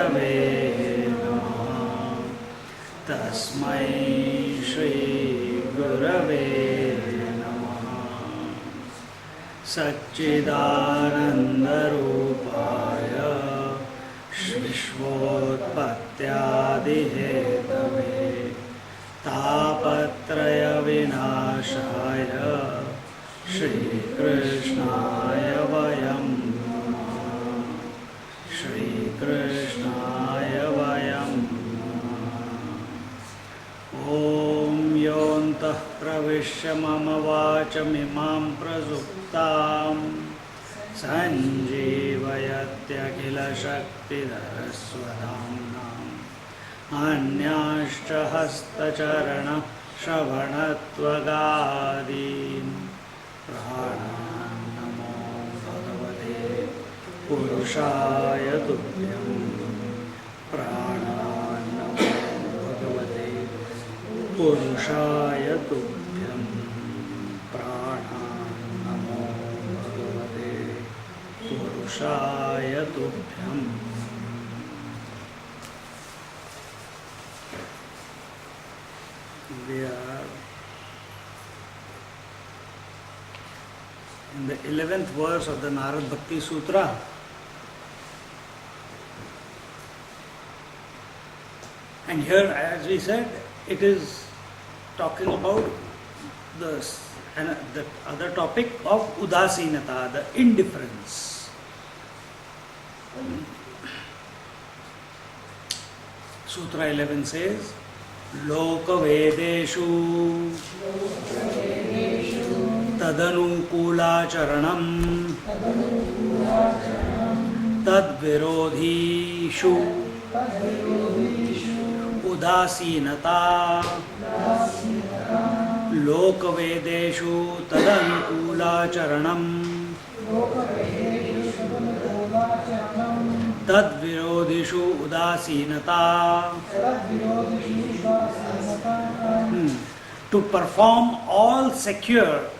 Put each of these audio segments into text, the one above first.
गुरवे नमः। तस्मै श्री गुरवे नमः। सच्चिदानन्दरूपाय विश्वोत्पत्त्यादिहेतवे तापत्रयविनाशाय श्रीकृष्णाय वयं नमः। श्रीकृष्णाय वयं नमः। ॐ योऽन्तः प्रविश्य मम वाचमिमां प्रसुप्तां सञ्जीवयत्यखिलशक्तिधरस्वधाम्नाम् अन्याश्च हस्तचरणश्रवणत्वगादीन् प्राणान् नमो भगवते पुरुषाय तुभ्यं। प्राणान् नमो भगवते पुरुषाय तुभ्यं। प्राणान् नमो भगवते पुरुषाय तुभ्यम्। We are in the 11th verse of the Narad Bhakti Sutra. And here, as we said, it is talking about the other topic of udasinata, the indifference. Sutra 11 says, लोकवेदेषु तदनुकूलाचरणं तद्विरोधीषु उदासीनता। लोकवेदेषु तदनुकूलाचरणं तद्विरोधिषु उदासीनता। To perform all secular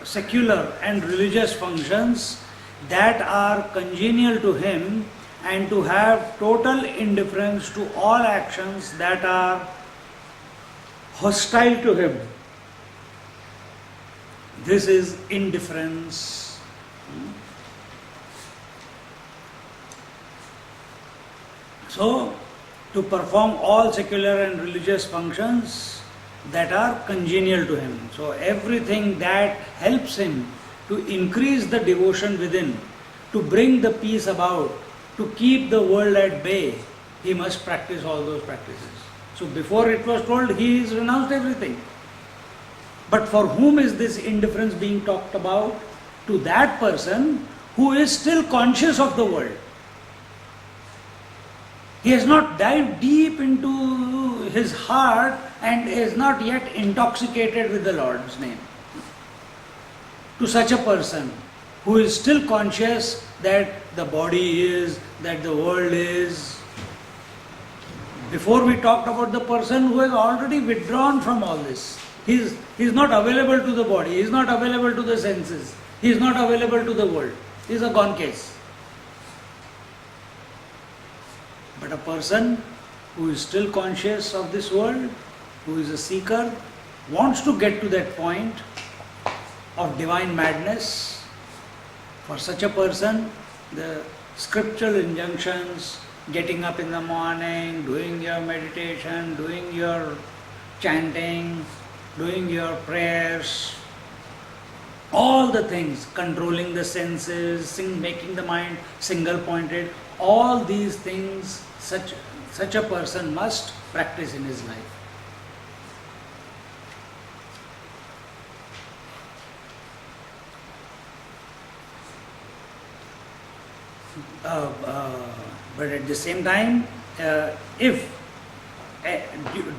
and religious functions that are congenial to him, and to have total indifference to all actions that are hostile to him. This is indifference. So, to perform all secular and religious functions that are congenial to him. So, everything that helps him to increase the devotion within, to bring the peace about, to keep the world at bay, he must practice all those practices. So, before it was told, he has renounced everything. But for whom is this indifference being talked about? To that person who is still conscious of the world. He has not dived deep into his heart and is not yet intoxicated with the Lord's name. To such a person who is still conscious that the body is, that the world is. Before we talked about the person who has already withdrawn from all this. He is not available to the body, he is not available to the senses, he is not available to the world. He is a gone case. But a person who is still conscious of this world, who is a seeker, wants to get to that point of divine madness. For such a person, the scriptural injunctions, getting up in the morning, doing your meditation, doing your chanting, doing your prayers, all the things, controlling the senses, making the mind single pointed, all these things such a person must practice in his life. But at the same time, if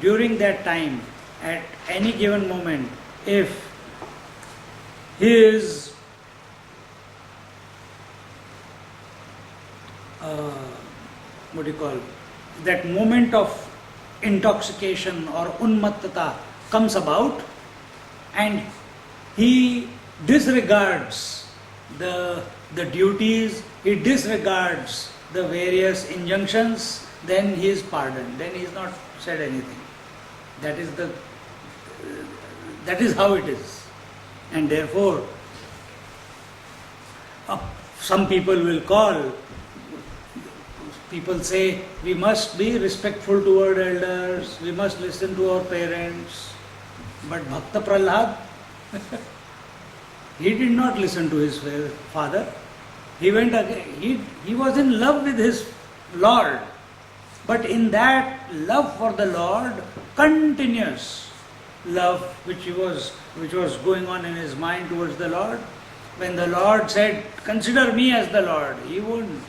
during that time, at any given moment, if his that moment of intoxication or unmattata comes about, and he disregards the duties, he disregards the various injunctions, then he is pardoned, then he is not said anything. That is that is how it is. And therefore, some people will call, people say, we must be respectful toward elders, we must listen to our parents. But Bhakta Prahlad, he did not listen to his father. He went again, he was in love with his Lord. But in that love for the Lord, continuous love which was going on in his mind towards the Lord, when the Lord said, consider me as the Lord, he wouldn't.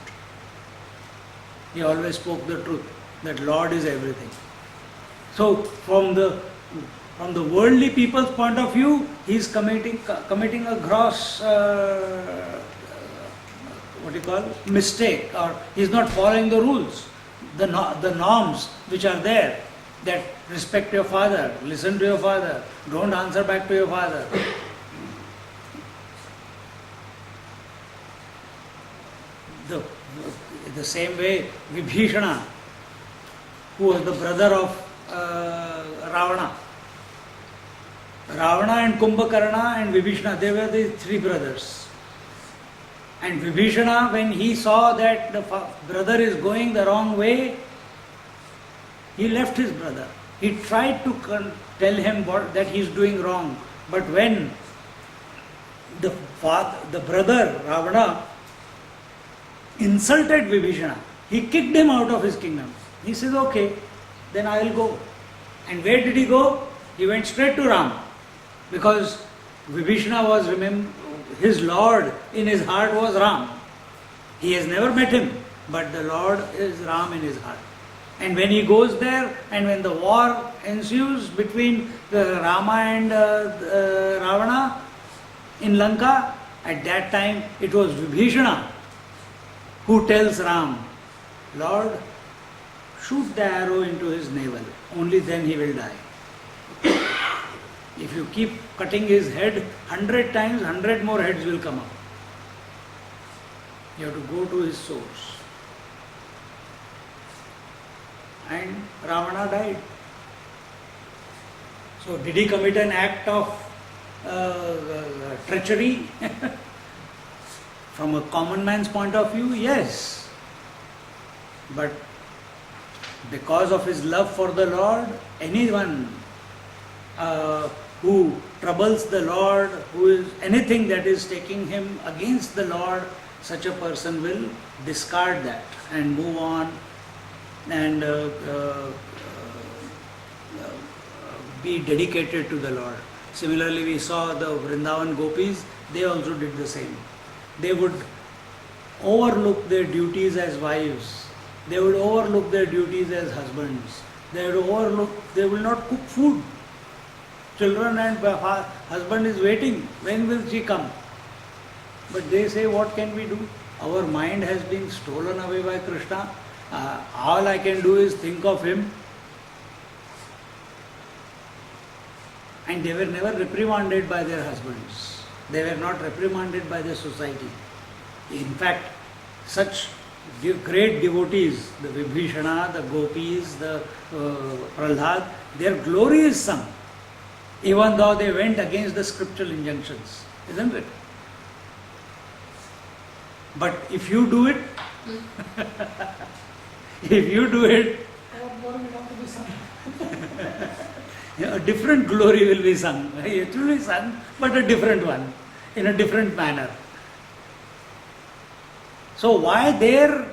He always spoke the truth, that Lord is everything. So from the worldly people's point of view, he is committing a gross mistake, or he is not following the rules, the norms which are there, that respect your father, listen to your father, don't answer back to your father. The same way, Vibhishana, who was the brother of Ravana. Ravana and Kumbhakarna and Vibhishana, they were the three brothers. And Vibhishana, when he saw that the brother is going the wrong way, he left his brother. He tried to tell him that he is doing wrong. But when the brother Ravana insulted Vibhishana, he kicked him out of his kingdom. He says, okay, then I will go. And where did he go? He went straight to Ram. Because Vibhishana was, his Lord in his heart was Ram. He has never met him, but the Lord is Ram in his heart. And when he goes there, and when the war ensues between Rama and Ravana in Lanka, at that time it was Vibhishana who tells Ram, Lord, shoot the arrow into his navel, only then he will die. If you keep cutting his head 100 times, 100 more heads will come up. You have to go to his source. And Ravana died. So did he commit an act of treachery? From a common man's point of view, yes. But because of his love for the Lord, anyone who troubles the Lord, who is anything that is taking him against the Lord, such a person will discard that and move on and be dedicated to the Lord. Similarly, we saw the Vrindavan gopis, they also did the same. They would overlook their duties as wives. They would overlook their duties as husbands. They will not cook food. Children and husband is waiting. When will she come? But they say, what can we do? Our mind has been stolen away by Krishna. All I can do is think of him. And they were never reprimanded by their husbands. They were not reprimanded by the society. In fact, such great devotees, the Vibhishana, the Gopis, the Prahlad, their glory is sung, even though they went against the scriptural injunctions, isn't it? But if you do it, a different glory will be sung. It will be sung, but a different one, in a different manner. So why their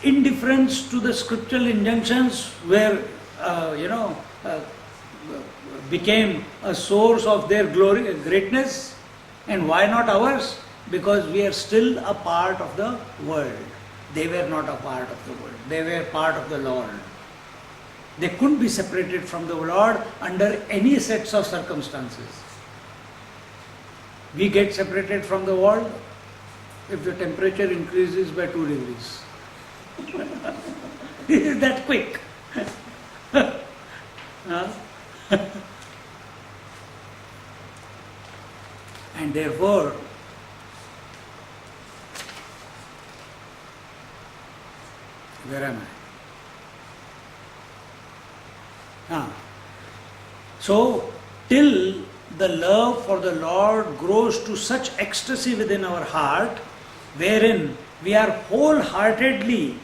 indifference to the scriptural injunctions became a source of their glory, greatness, and why not ours? Because we are still a part of the world. They were not a part of the world. They were part of the Lord. They couldn't be separated from the Lord under any sets of circumstances. We get separated from the world if the temperature increases by 2 degrees. It is that quick. And therefore, Where am I? So, till the love for the Lord grows to such ecstasy within our heart, wherein we are wholeheartedly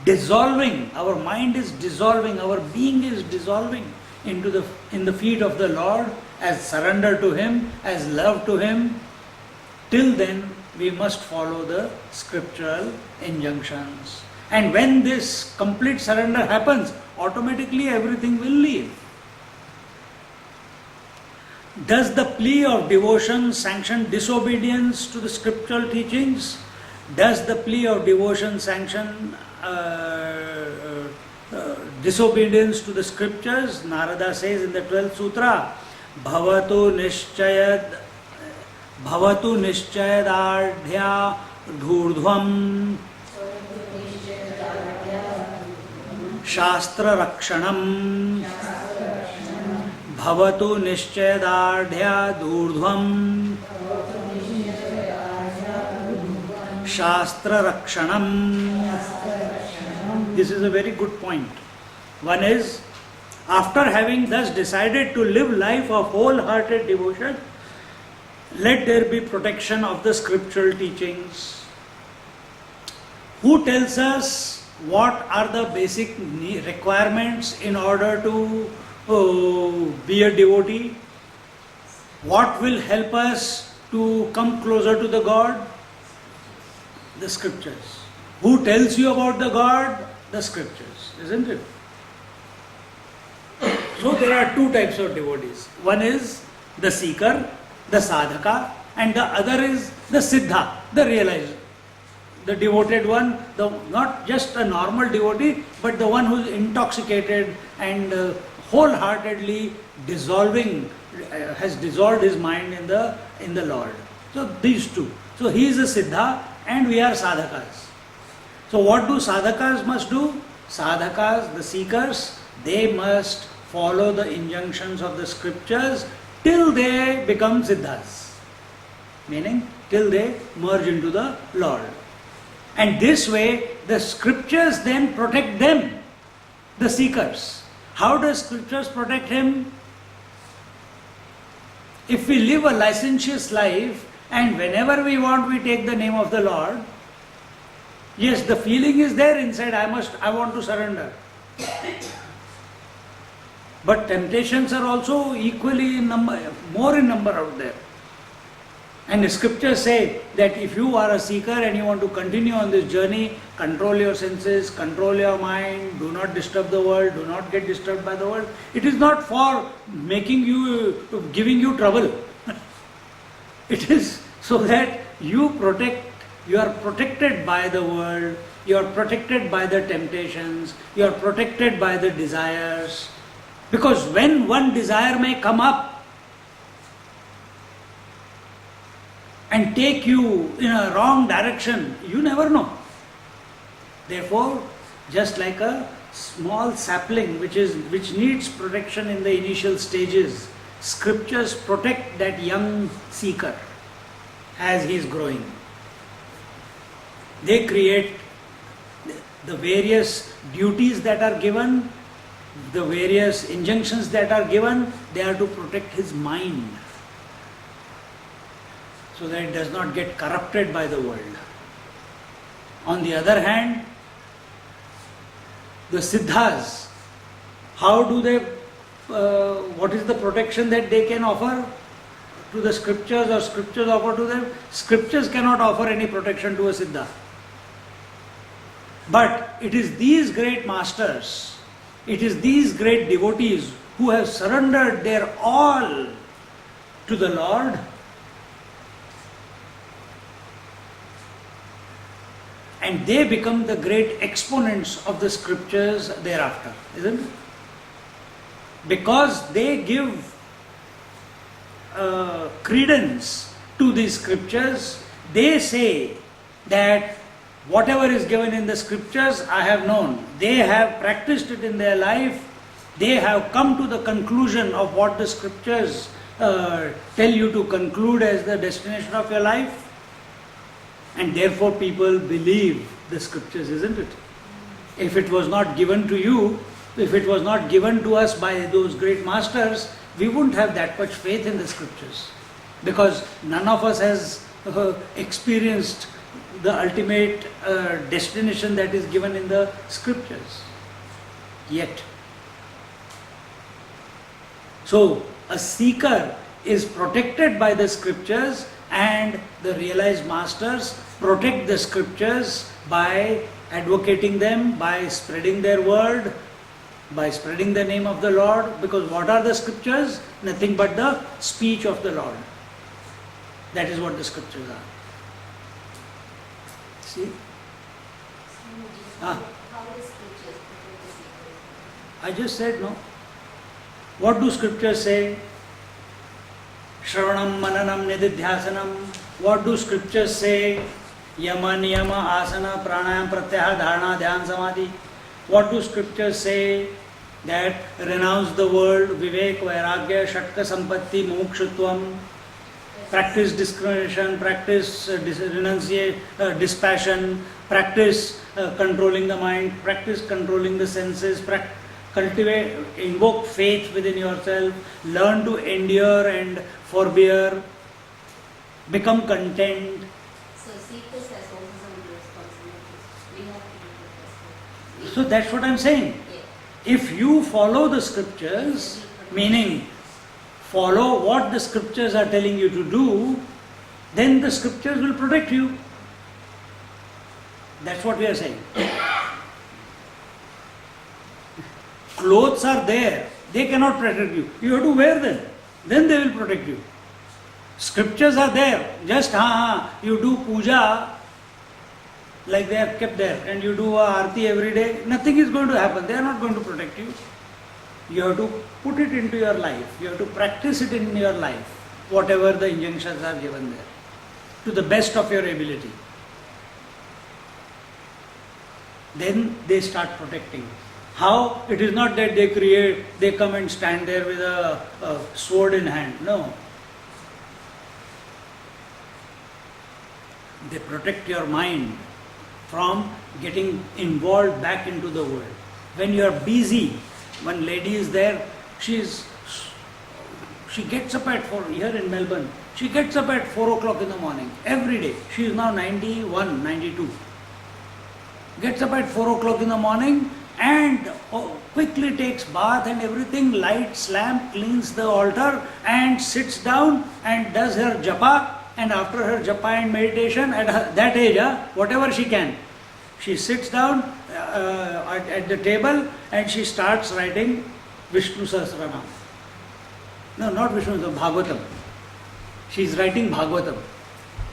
dissolving, our mind is dissolving, our being is dissolving in the feet of the Lord, as surrender to Him, as love to Him. Till then, we must follow the scriptural injunctions. And when this complete surrender happens, automatically everything will leave. Does the plea of devotion sanction disobedience to the scriptural teachings? Does the plea of devotion sanction disobedience to the scriptures? Narada says in the 12th sutra, Bhavatu nischayadardhya dhurdhvam shastra rakshanam. Bhavatu nischayadardhya dhurdhvam shastra rakshanam. This is a very good point. One is, after having thus decided to live life of wholehearted devotion, let there be protection of the scriptural teachings. Who tells us what are the basic requirements in order to be a devotee? What will help us to come closer to the God? The scriptures. Who tells you about the God? The scriptures, isn't it? So there are two types of devotees. One is the seeker, the sadhaka, and the other is the siddha, the realizer. The devoted one, not just a normal devotee, but the one who is intoxicated and wholeheartedly has dissolved his mind in the Lord. So these two. So he is a siddha and we are sadhakas. So what do sadhakas must do? Sadhakas, the seekers, they must follow the injunctions of the scriptures till they become siddhas. Meaning, till they merge into the Lord. And this way, the scriptures then protect them, the seekers. How does scriptures protect him? If we live a licentious life and whenever we want we take the name of the Lord, yes, the feeling is there inside, I want to surrender. But temptations are also equally in number, more in number out there. And the scriptures say that if you are a seeker and you want to continue on this journey, control your senses, control your mind, do not disturb the world, do not get disturbed by the world. It is not for giving you trouble. It is so that you are protected by the world, you are protected by the temptations, you are protected by the desires. Because when one desire may come up and take you in a wrong direction, you never know. Therefore, just like a small sapling which needs protection in the initial stages, scriptures protect that young seeker as he is growing. They create the various duties that are given, the various injunctions that are given, they are to protect his mind so that it does not get corrupted by the world. On the other hand, the siddhas, how do they, what is the protection that they can offer to the scriptures or scriptures offer to them? Scriptures cannot offer any protection to a siddha. But it is these great masters, it is these great devotees who have surrendered their all to the Lord, and they become the great exponents of the scriptures thereafter, isn't it? Because they give credence to these scriptures, they say that whatever is given in the scriptures, I have known. They have practiced it in their life. They have come to the conclusion of what the scriptures tell you to conclude as the destination of your life. And therefore people believe the scriptures, isn't it? If it was not given to you, if it was not given to us by those great masters, we wouldn't have that much faith in the scriptures. Because none of us has experienced the ultimate destination that is given in the scriptures yet. So, a seeker is protected by the scriptures, and the realized masters protect the scriptures by advocating them, by spreading their word, by spreading the name of the Lord. Because what are the scriptures? Nothing but the speech of the Lord. That is what the scriptures are. See? How the scriptures protect the seekers? I just said no. What do scriptures say? Shravanam, Mananam, Nididhyasanam. What do scriptures say? Yama, Niyama, Asana, Pranayam, Pratyahara, Dharana, Dhyan, Samadhi. What do scriptures say? That renounce the world, Vivek, Vairagya, Shatka, Sampatti, Mumukshutvam. Practice discrimination, practice dispassion, practice controlling the mind, practice controlling the senses, cultivate, invoke faith within yourself, learn to endure and forbear, become content. So seekers has also some responsibilities. We have to do the best. So that's what I'm saying. Yeah. If you follow the scriptures, meaning follow what the scriptures are telling you to do, then the scriptures will protect you. That's what we are saying. Clothes are there, they cannot protect you. You have to wear them, then they will protect you. Scriptures are there, just you do puja like they are kept there, and you do a arti every day, nothing is going to happen, they are not going to protect you. You have to put it into your life, you have to practice it in your life, whatever the injunctions are given there, to the best of your ability. Then they start protecting. How? It is not that they come and stand there with a sword in hand. No. They protect your mind from getting involved back into the world. When you are busy, one lady is there, she gets up at 4, here in Melbourne, she gets up at 4 o'clock in the morning, every day. She is now 91, 92. Gets up at 4 o'clock in the morning and quickly takes bath and everything, lights lamp, cleans the altar and sits down and does her japa. And after her japa and meditation, at that age, whatever she can, she sits down at the table and she starts writing Vishnu Sahasranam. No, not Vishnu, Bhagavatam. She is writing Bhagavatam.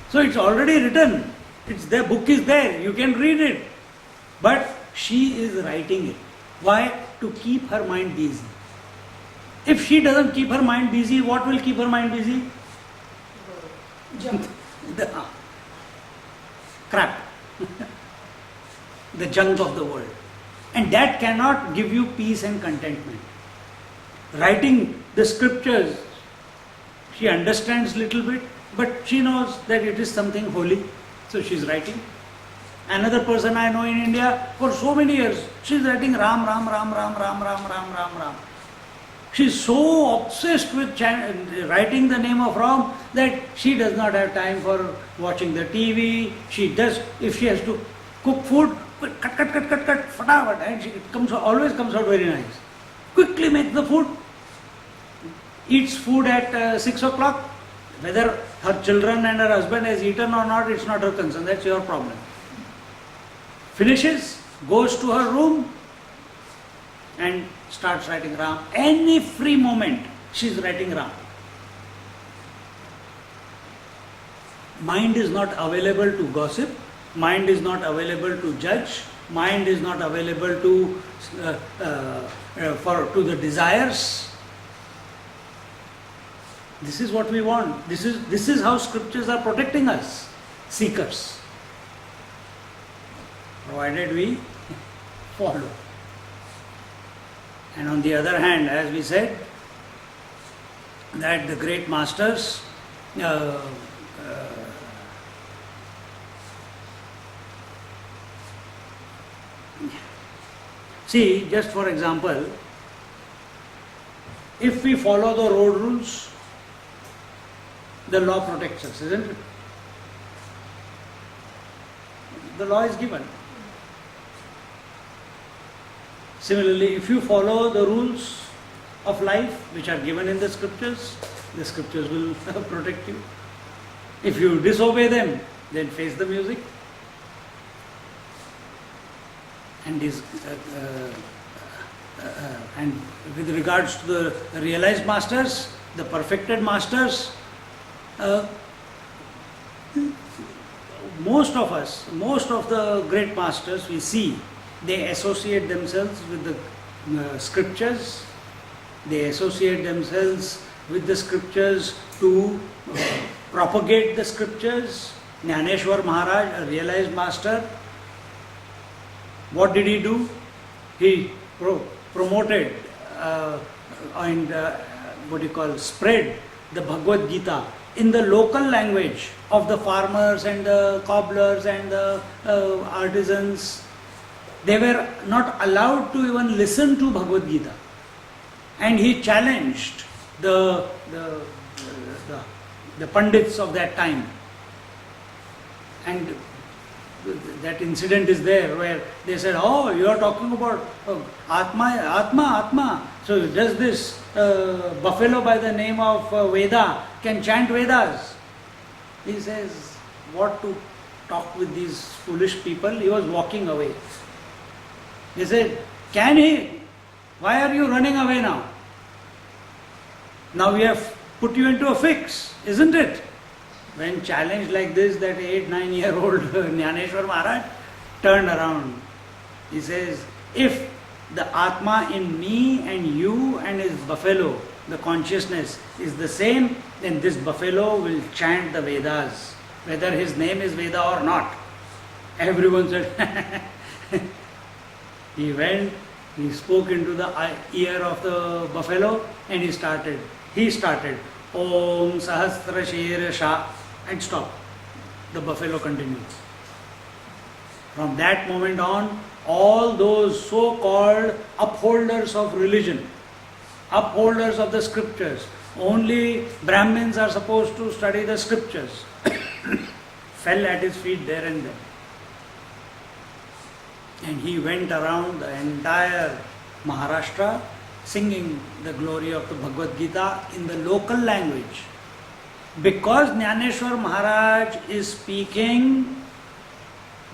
So it's already written. It's the book is there. You can read it. But she is writing it. Why? To keep her mind busy. If she doesn't keep her mind busy, what will keep her mind busy? Jump. The crap. The junk of the world. And that cannot give you peace and contentment. Writing the scriptures, she understands little bit, but she knows that it is something holy. So she is writing. Another person I know in India, for so many years, she is writing Ram, Ram, Ram, Ram, Ram, Ram, Ram, Ram, Ram. She is so obsessed with writing the name of Ram that she does not have time for watching the TV. She does, if she has to cook food, cut, fatavat, and it always comes out very nice. Quickly make the food, eats food at 6 o'clock. Whether her children and her husband has eaten or not, it's not her concern, that's your problem. Finishes, goes to her room and starts writing Ram. Any free moment, she is writing Ram. Mind is not available to gossip, mind is not available to judge, mind is not available to the desires. This is what we want. This is how scriptures are protecting us, seekers. Provided we follow. And on the other hand, as we said, that the great masters See, just for example, if we follow the road rules, the law protects us, isn't it? The law is given. Similarly, if you follow the rules of life which are given in the scriptures will protect you. If you disobey them, then face the music. And and with regards to the realized masters, the perfected masters, most of us, most of the great masters we see, they associate themselves with the scriptures. They associate themselves with the scriptures to propagate the scriptures. Jnaneshwar Maharaj, a realized master, what did he do? He promoted and spread the Bhagavad Gita in the local language of the farmers and the cobblers and the artisans. They were not allowed to even listen to Bhagavad Gita. And he challenged the Pandits of that time. And that incident is there where they said, oh, you are talking about Atma. So does this buffalo by the name of Veda can chant Vedas? He says, what to talk with these foolish people? He was walking away. They said, can he? Why are you running away now? Now we have put you into a fix, isn't it? When challenged like this, that 8-9-year-old Jnaneshwar Maharaj turned around. He says, if the Atma in me and you and his buffalo, the consciousness is the same, then this buffalo will chant the Vedas, whether his name is Veda or not. Everyone said, he went, he spoke into the ear of the buffalo and he started, Om Sahasra Shirasha, and stopped. The buffalo continued. From that moment on, all those so-called upholders of religion, upholders of the scriptures, only Brahmins are supposed to study the scriptures, fell at his feet there and then. And he went around the entire Maharashtra singing the glory of the Bhagavad Gita in the local language. Because Jnaneshwar Maharaj is speaking,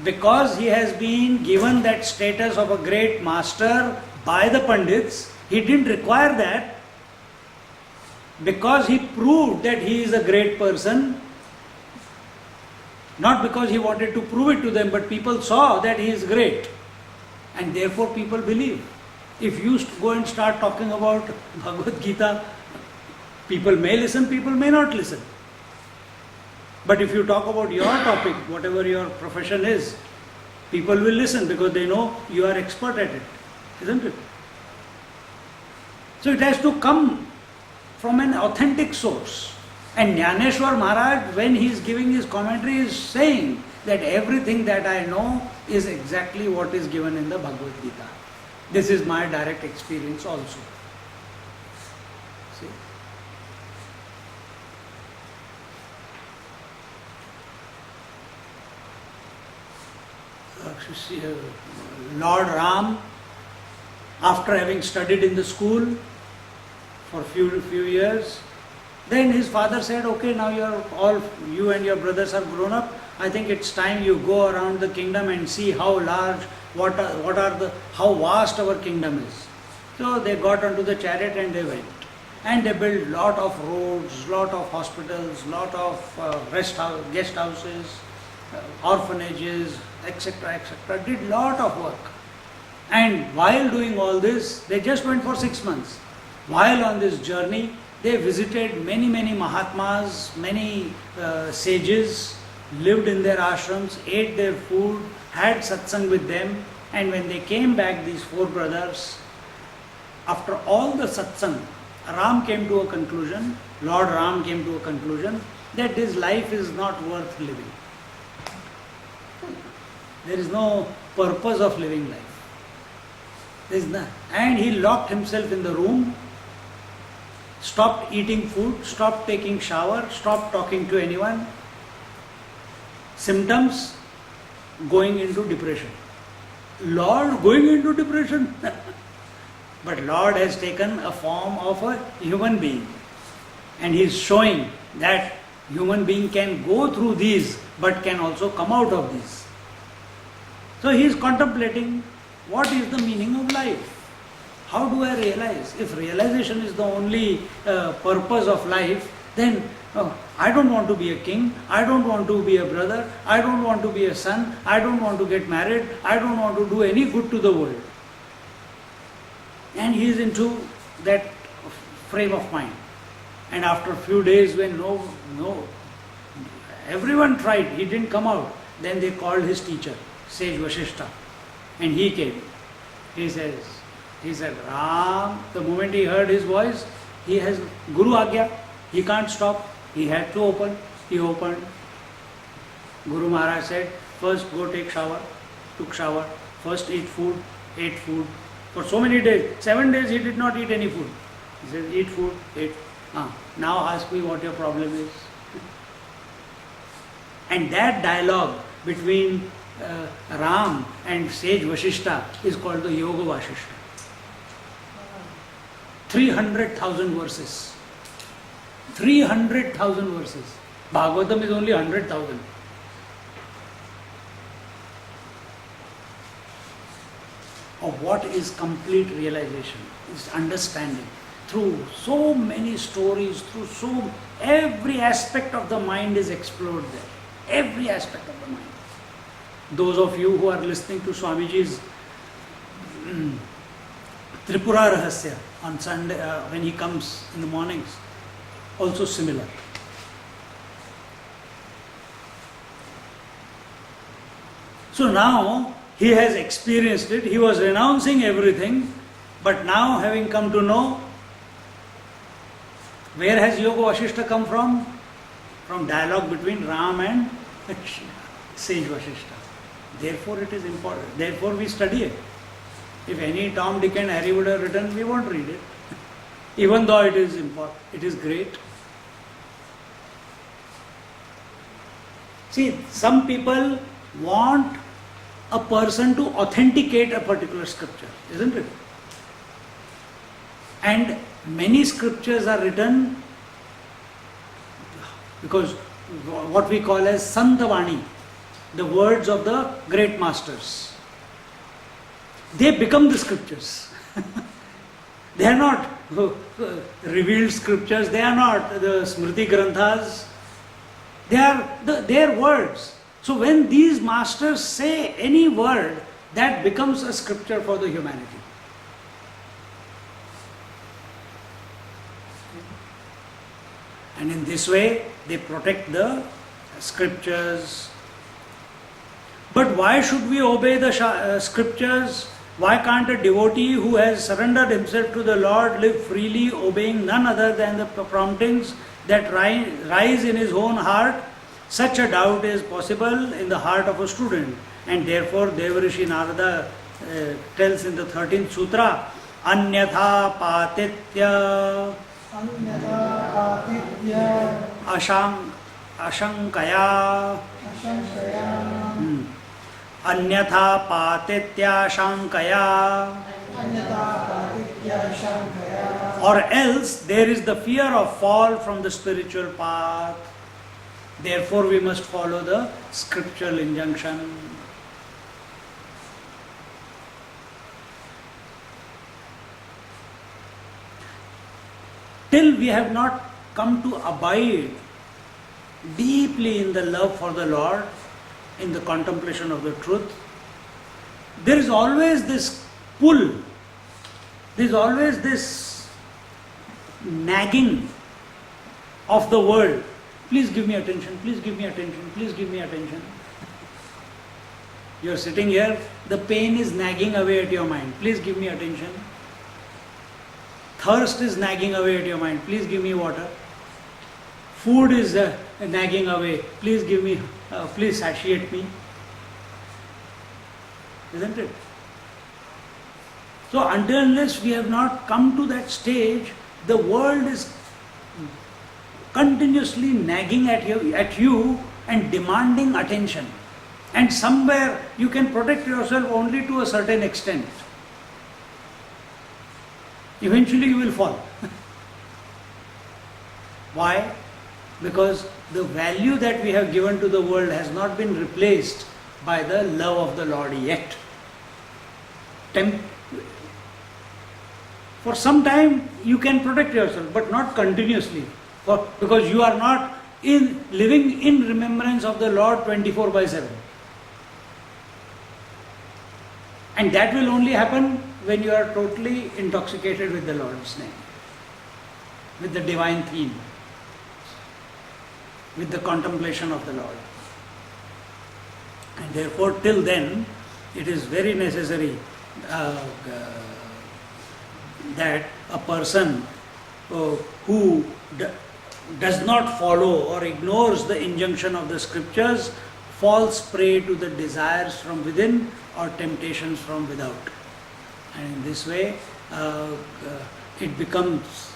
because he has been given that status of a great master by the Pandits, he didn't require that. Because he proved that he is a great person, not because he wanted to prove it to them, but people saw that he is great. And therefore people believe. If you go and start talking about Bhagavad Gita, people may listen, people may not listen. But if you talk about your topic, whatever your profession is, people will listen because they know you are expert at it, isn't it? So it has to come from an authentic source. And Jnaneshwar Maharaj, when he is giving his commentary, is saying that everything that I know is exactly what is given in the Bhagavad Gita. This is my direct experience also. See? Lord Ram, after having studied in the school for few years, then his father said, okay, now you and your brothers are grown up. I think it's time you go around the kingdom and see how large, how vast our kingdom is. So they got onto the chariot and they went. And they built lot of roads, lot of hospitals, lot of guest houses, orphanages, etc., etc. Did lot of work. And while doing all this, they just went for 6 months. While on this journey, they visited many Mahatmas, many sages, lived in their ashrams, ate their food, had satsang with them, and when they came back, these 4 brothers, after all the satsang, Ram came to a conclusion, Lord Ram came to a conclusion that his life is not worth living. There is no purpose of living life. And he locked himself in the room, stopped eating food, stopped taking shower, stopped talking to anyone. Symptoms, going into depression. Lord going into depression? But Lord has taken a form of a human being. And he is showing that human being can go through these but can also come out of these. So he is contemplating what is the meaning of life. How do I realize? If realization is the only purpose of life, then I don't want to be a king, I don't want to be a brother, I don't want to be a son, I don't want to get married, I don't want to do any good to the world. And he is into that frame of mind. And after a few days when everyone tried, he didn't come out. Then they called his teacher, sage Vashishta, and he came. He said, Ram, the moment he heard his voice, he has Guru Agya, he can't stop, he had to open, he opened. Guru Maharaj said, first go take shower, took shower, first eat food, ate food. For so many days, 7 days he did not eat any food. He said, eat food, ate. Now ask me what your problem is. And that dialogue between Ram and sage Vashishta is called the Yoga Vashishta. 300,000 verses. 300,000 verses. Bhagavatam is only 100,000. Of what is complete realization, is understanding. Through so many stories, every aspect of the mind is explored there. Every aspect of the mind. Those of you who are listening to Swamiji's Tripura Rahasya on Sunday, when he comes in the mornings, also similar. So now he has experienced it, he was renouncing everything, but now having come to know, where has Yoga Vashishta come from? From dialogue between Ram and sage Vashishta. Therefore it is important. Therefore we study it. If any Tom, Dick and Harry would have written, we won't read it. Even though it is important, it is great. See, some people want a person to authenticate a particular scripture, isn't it? And many scriptures are written because what we call as Santavani, the words of the great masters. They become the scriptures. They are not revealed scriptures, they are not the Smriti Granthas, they are their words. So when these masters say any word, that becomes a scripture for the humanity. And in this way, they protect the scriptures. But why should we obey the scriptures? Why can't a devotee who has surrendered himself to the Lord live freely, obeying none other than the promptings that rise in his own heart? Such a doubt is possible in the heart of a student. And therefore, Devarishi Narada tells in the 13th Sutra, Anyatha patitya ashankaya Anyatha patitya shankaya, or else there is the fear of fall from the spiritual path. Therefore we must follow the scriptural injunction. Till we have not come to abide deeply in the love for the Lord, in the contemplation of the truth, there is always this pull, there is always this nagging of the world. Please give me attention, please give me attention, please give me attention. You are sitting here, the pain is nagging away at your mind, please give me attention. Thirst is nagging away at your mind, please give me water. Food is nagging away, please give me, please satiate me. Isn't it? So until unless we have not come to that stage, the world is continuously nagging at you and demanding attention. And somewhere you can protect yourself only to a certain extent. Eventually you will fall. Why? Because the value that we have given to the world has not been replaced by the love of the Lord yet. For some time you can protect yourself, but not continuously. Because you are not living in remembrance of the Lord 24/7. And that will only happen when you are totally intoxicated with the Lord's name, with the divine theme, with the contemplation of the Lord. And therefore, till then, it is very necessary that a person who does not follow or ignores the injunction of the scriptures falls prey to the desires from within or temptations from without. And in this way, it becomes,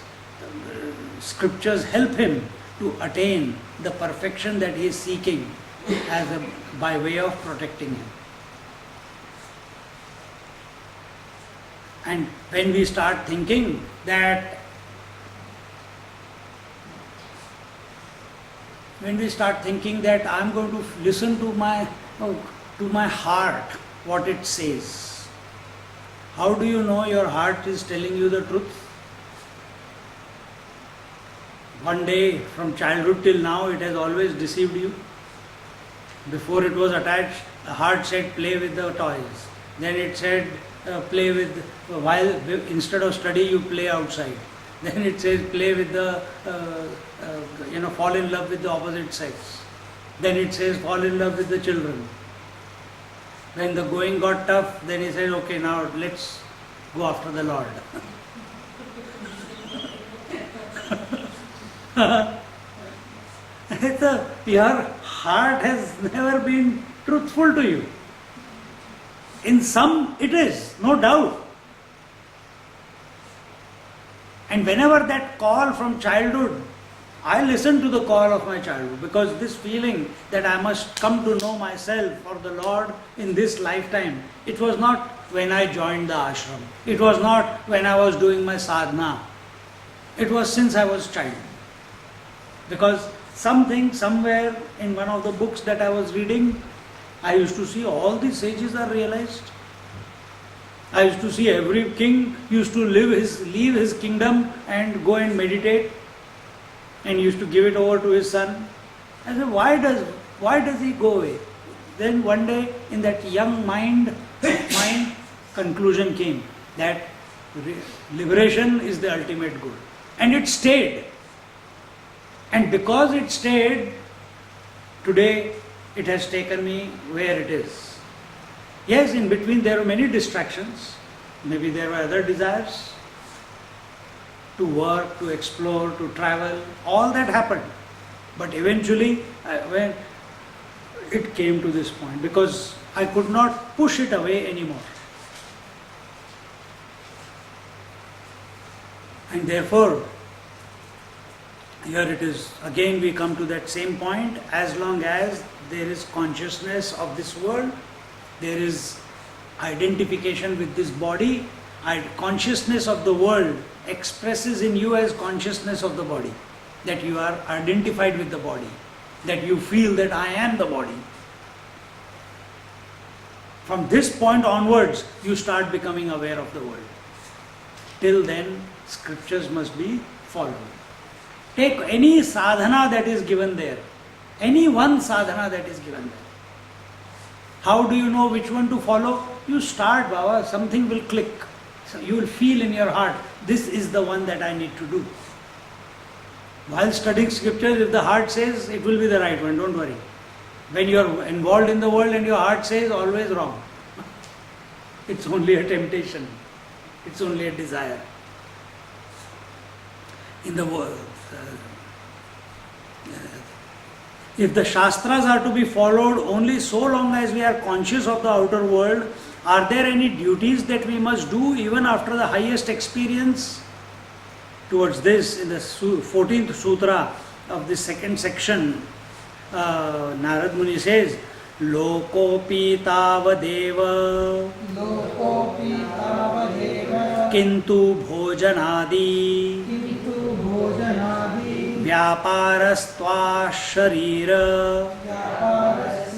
scriptures help him to attain the perfection that he is seeking by way of protecting him. And when we start thinking that I am going to listen to my heart, what it says. How do you know your heart is telling you the truth? One day, from childhood till now, it has always deceived you. Before it was attached, the heart said play with the toys. Then it said play with, while instead of study you play outside. Then it says play with the, fall in love with the opposite sex. Then it says fall in love with the children. When the going got tough, then he said, okay, now let's go after the Lord. Your heart has never been truthful to you. In some it is, no doubt. And whenever that call from childhood, I listen to the call of my childhood, because this feeling that I must come to know myself or the Lord in this lifetime, it was not when I joined the ashram. It was not when I was doing my sadhana. It was since I was child. Because somewhere in one of the books that I was reading, I used to see all the sages are realized. I used to see every king used to leave his kingdom and go and meditate, and used to give it over to his son. I said, why does he go away? Then one day in that young mind, conclusion came that liberation is the ultimate goal. And it stayed. And because it stayed, today it has taken me where it is. Yes, in between there were many distractions. Maybe there were other desires to work, to explore, to travel. All that happened. But eventually, when it came to this point, because I could not push it away anymore. And therefore, here it is. Again we come to that same point. As long as there is consciousness of this world, there is identification with this body, consciousness of the world expresses in you as consciousness of the body, that you are identified with the body, that you feel that I am the body. From this point onwards, you start becoming aware of the world. Till then, scriptures must be followed. Take any sadhana that is given there, any one sadhana that is given there. How do you know which one to follow? You start, Baba, something will click. So you will feel in your heart, this is the one that I need to do. While studying scriptures, if the heart says, it will be the right one, don't worry. When you are involved in the world and your heart says, always wrong. It's only a temptation. It's only a desire. In the world. If the Shastras are to be followed only so long as we are conscious of the outer world, are there any duties that we must do even after the highest experience? Towards this, in the 14th sutra of the second section, Narad Muni says, Lokopi tavadeva लोकोऽपि तावदेव kintu bhojanadi किन्तु भोजनादि vyaparastvā sharira व्यापारस्वाशरीर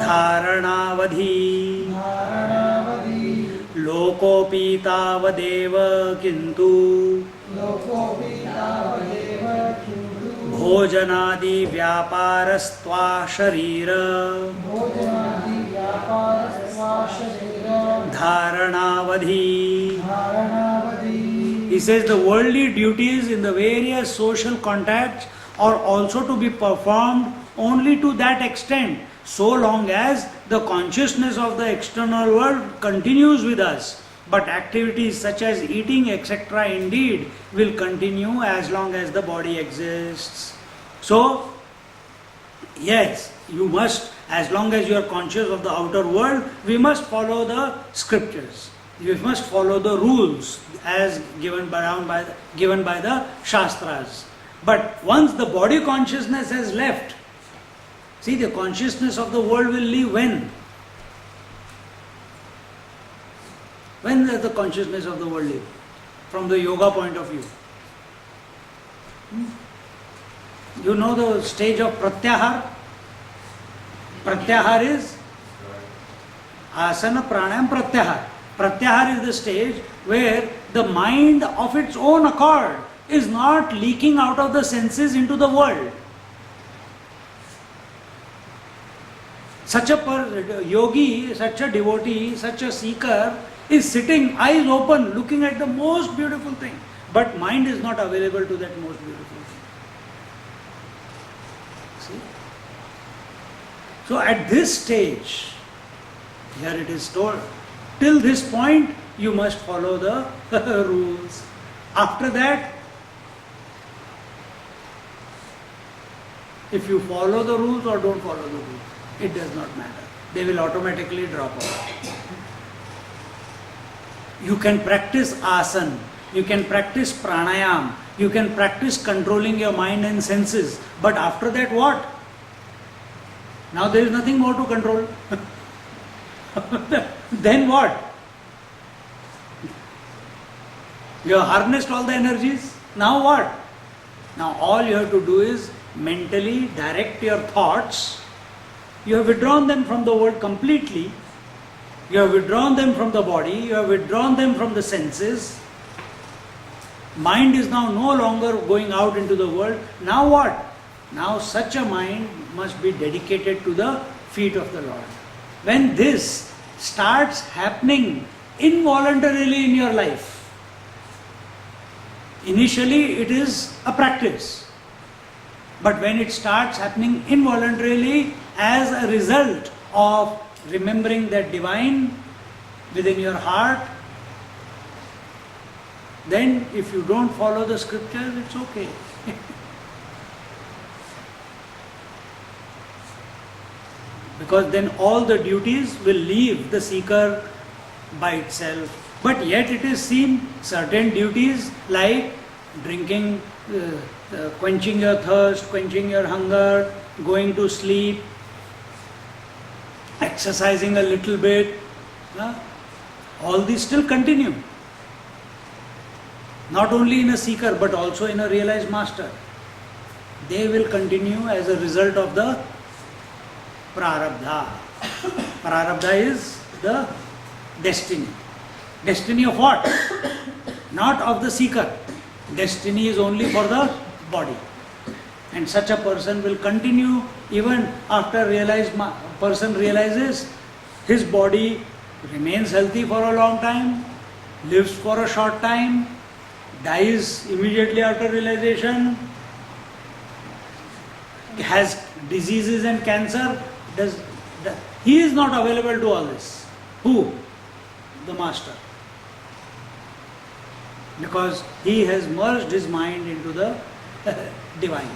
धारणavadhi धारणावधि लोकोऽपि तावदेव किन्तु लोकोऽपि तावदेव किन्तु भोजनादि व्यापारस्त्वा शरीर भोजनादि व्यापारस्वाशरीर धारणावधि. धारणावधि. He says the worldly duties in the various social contacts are also to be performed only to that extent, so long as the consciousness of the external world continues with us. But activities such as eating, etc., indeed, will continue as long as the body exists. So, yes, you must, as long as you are conscious of the outer world, we must follow the scriptures. We must follow the rules as given by the Shastras. But once the body consciousness has left, see, the consciousness of the world will leave when? When does the consciousness of the world leave? From the yoga point of view. You know the stage of pratyahar? Pratyahar is asana, pranayam, pratyahar. Pratyahar is the stage where the mind of its own accord is not leaking out of the senses into the world. Such a yogi, such a devotee, such a seeker is sitting, eyes open, looking at the most beautiful thing. But mind is not available to that most beautiful thing. See? So at this stage, here it is told, till this point you must follow the rules. After that, if you follow the rules or don't follow the rules, it does not matter. They will automatically drop off. You can practice asana, you can practice pranayam, you can practice controlling your mind and senses. But after that, what? Now there is nothing more to control. Then what? You have harnessed all the energies. Now what? Now all you have to do is mentally direct your thoughts. You have withdrawn them from the world completely. You have withdrawn them from the body. You have withdrawn them from the senses. Mind is now no longer going out into the world. Now what? Now such a mind must be dedicated to the feet of the Lord. When this starts happening involuntarily in your life, initially it is a practice. But when it starts happening involuntarily as a result of remembering that divine within your heart, then if you don't follow the scriptures, it's okay. Because then all the duties will leave the seeker by itself. But yet it is seen certain duties like drinking, quenching your thirst, quenching your hunger, going to sleep, exercising a little bit, all these still continue. Not only in a seeker but also in a realized master. They will continue as a result of the prarabdha. Prarabdha is the destiny. Destiny of what? Not of the seeker. Destiny is only for the body. And such a person will continue even after person realizes his body remains healthy for a long time, lives for a short time, dies immediately after realization, has diseases and cancer. He is not available to all this. Who? The master. Because he has merged his mind into the divine.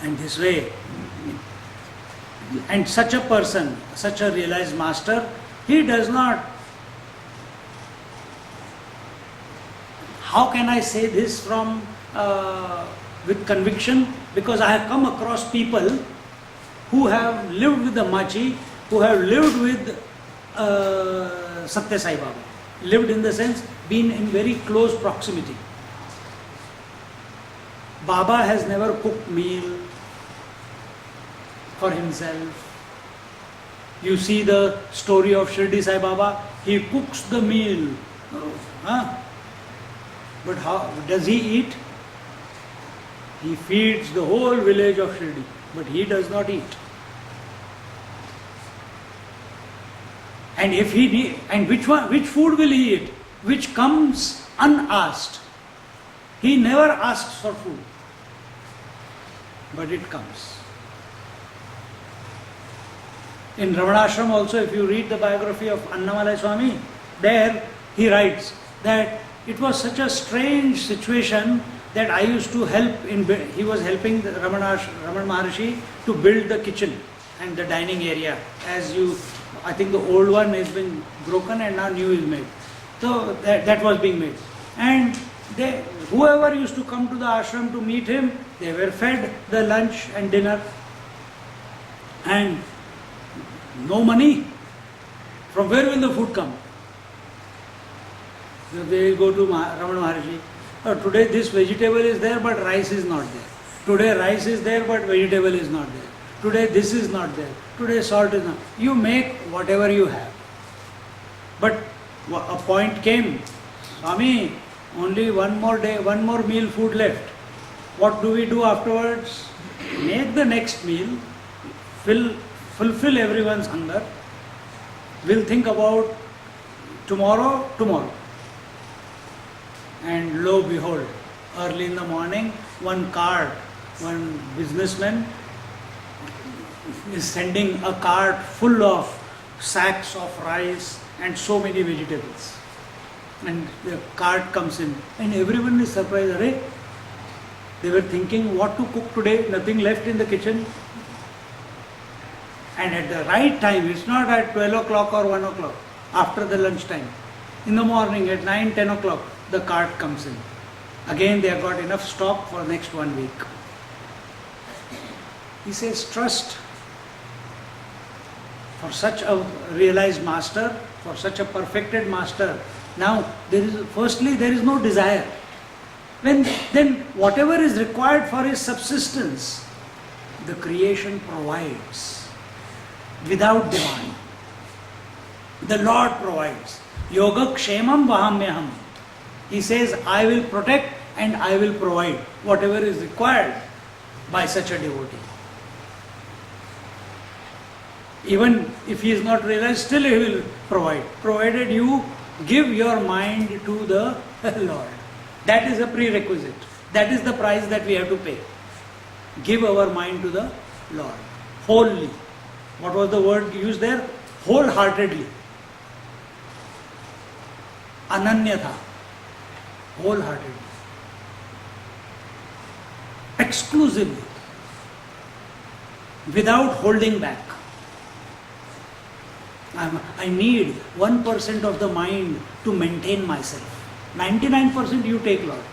And this way, and such a person, such a realized master, he does not. How can I say this from with conviction? Because I have come across people who have lived with the Machi, who have lived with Satya Sai Baba. Lived in the sense, been in very close proximity. Baba has never cooked meal for himself. You see the story of Shirdi Sai Baba, he cooks the meal. But how does he eat? He feeds the whole village of Shirdi, but he does not eat. And if he and which food will he eat? Which comes unasked. He never asks for food, but it comes. In Ramanashram also, if you read the biography of Annamalai Swami, there he writes that it was such a strange situation that I used to help he was helping the Raman Maharshi to build the kitchen and the dining area. I think the old one has been broken and now new is made. So that was being made. And whoever used to come to the ashram to meet him, they were fed the lunch and dinner. And no money. From where will the food come? So they go to Raman Maharshi. Today this vegetable is there but rice is not there. Today rice is there but vegetable is not there. Today this is not there. Today salt is not. You make whatever you have. But a point came, Swami, only one more day, one more meal food left. What do we do afterwards? Make the next meal, fulfill everyone's hunger. We'll think about tomorrow. And lo behold, early in the morning, one businessman is sending a cart full of sacks of rice and so many vegetables. And the cart comes in and everyone is surprised. Arey, they were thinking what to cook today, nothing left in the kitchen. And at the right time, it's not at 12 o'clock or 1 o'clock, after the lunch time. In the morning at 9, 10 o'clock, the cart comes in. Again, they have got enough stock for next 1 week. He says, trust. For such a realized master, for such a perfected master, now there is no desire. Then whatever is required for his subsistence, the creation provides without demand. The Lord provides. Yoga kshemam vahamyaham. He says, I will protect and I will provide whatever is required by such a devotee. Even if he is not realized, still he will provide, provided you give your mind to the Lord. That is a prerequisite. That is the price that we have to pay. Give our mind to the Lord. Wholly. What was the word used there? Wholeheartedly. Ananyatha. Wholeheartedly. Exclusively. Without holding back. I need 1% of the mind to maintain myself. 99% you take, Lord.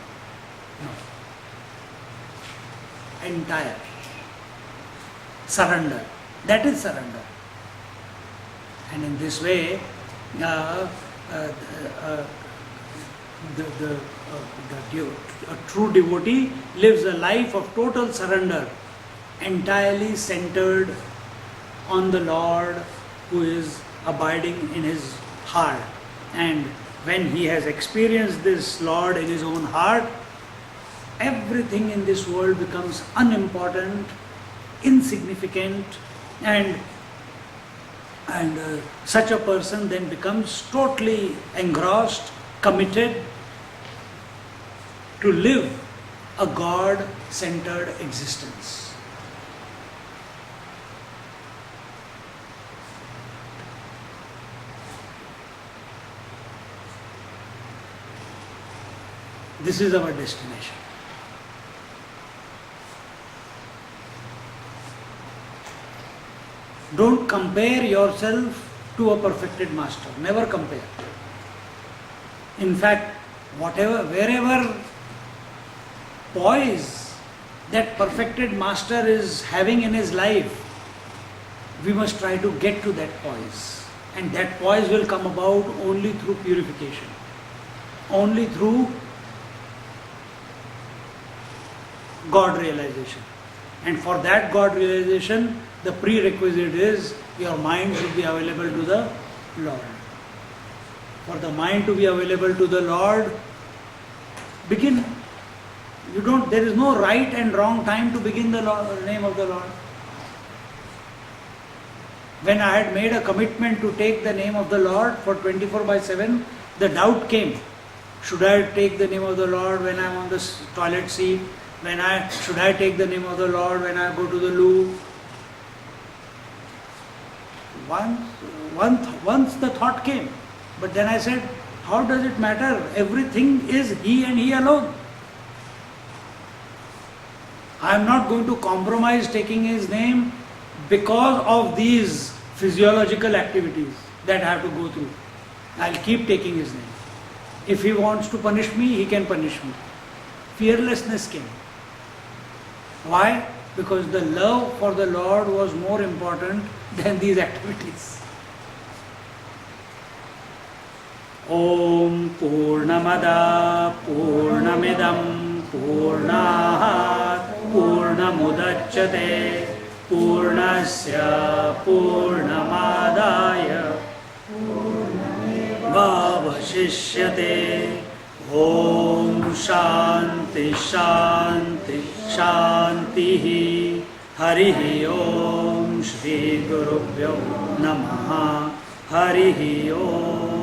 No. Entire. Surrender. That is surrender. And in this way, a true devotee lives a life of total surrender, entirely centered on the Lord who is abiding in his heart. And when he has experienced this Lord in his own heart, everything in this world becomes unimportant, insignificant, and such a person then becomes totally engrossed, committed to live a God-centered existence. This is our destination. Don't compare yourself to a perfected master. Never compare. In fact, wherever poise that perfected master is having in his life, we must try to get to that poise. And that poise will come about only through purification. Only through God realization. And for that God realization, the prerequisite is your mind should be available to the Lord. For the mind to be available to the Lord, begin. There is no right and wrong time to begin the name of the Lord. When I had made a commitment to take the name of the Lord for 24/7, the doubt came. Should I take the name of the Lord when I am on the toilet seat? Should I take the name of the Lord when I go to the loo? Once the thought came, but then I said, how does it matter? Everything is He and He alone. I am not going to compromise taking His name because of these physiological activities that I have to go through. I'll keep taking His name. If He wants to punish me, He can punish me. Fearlessness came. Why? Because the love for the Lord was more important than these activities. Om Purnamada Purnamidam Purnahat Purnamudachyate Purnasya Purnamadaya Vavashishyate. Om Shanti Shanti Shanti. Harihi Om Shri Gurubhyo Namaha. Harihi Om.